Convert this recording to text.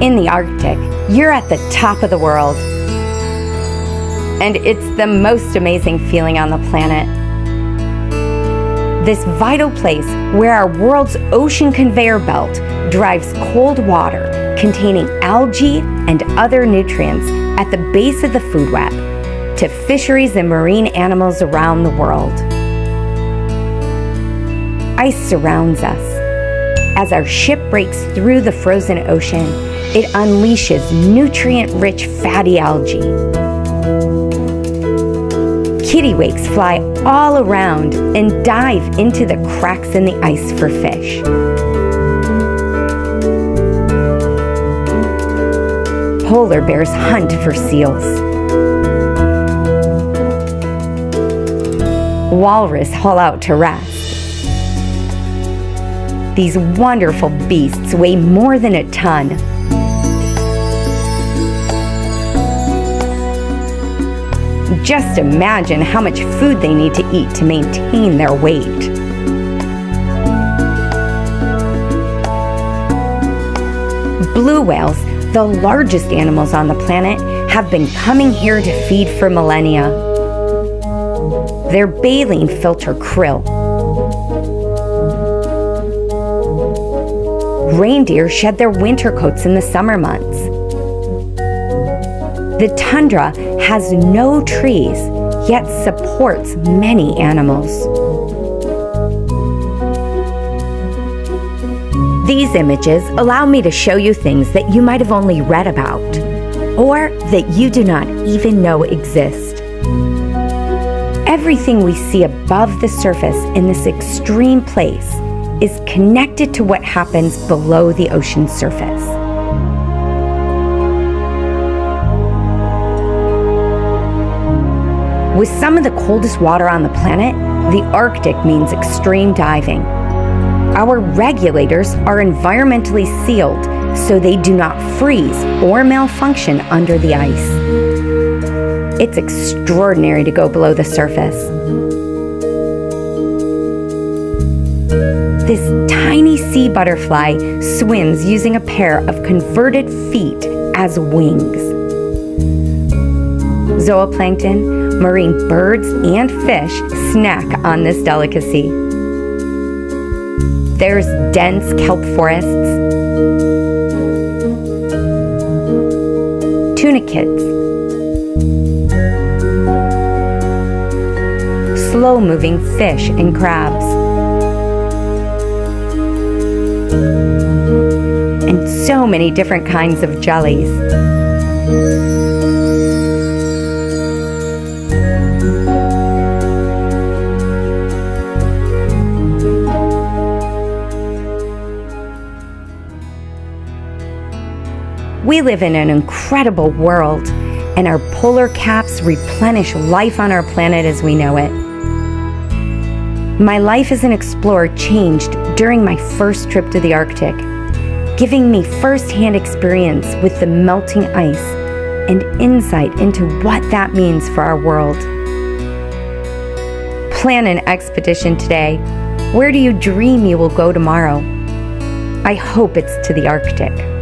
In the Arctic, you're at the top of the world. And it's the most amazing feeling on the planet. This vital place where our world's ocean conveyor belt drives cold water containing algae and other nutrients at the base of the food web to fisheries and marine animals around the world. Ice surrounds us. As our ship breaks through the frozen ocean, it unleashes nutrient-rich fatty algae. Kittiwakes fly all around and dive into the cracks in the ice for fish. Polar bears hunt for seals. Walrus haul out to rest. These wonderful beasts weigh more than a ton. Just imagine how much food they need to eat to maintain their weight. Blue whales, the largest animals on the planet, have been coming here to feed for millennia. Their baleen filter krill. Reindeer shed their winter coats in the summer months. The tundra has no trees, yet supports many animals. These images allow me to show you things that you might have only read about, or that you do not even know exist. Everything we see above the surface in this extreme place is connected to what happens below the ocean surface. With some of the coldest water on the planet, the Arctic means extreme diving. Our regulators are environmentally sealed so they do not freeze or malfunction under the ice. It's extraordinary to go below the surface. This tiny sea butterfly swims using a pair of converted feet as wings. Zooplankton, marine birds, and fish snack on this delicacy. There's dense kelp forests, tunicates, slow-moving fish and crabs, and so many different kinds of jellies. We live in an incredible world, and our polar caps replenish life on our planet as we know it. My life as an explorer changed during my first trip to the Arctic, giving me first-hand experience with the melting ice and insight into what that means for our world. Plan an expedition today. Where do you dream you will go tomorrow? I hope it's to the Arctic.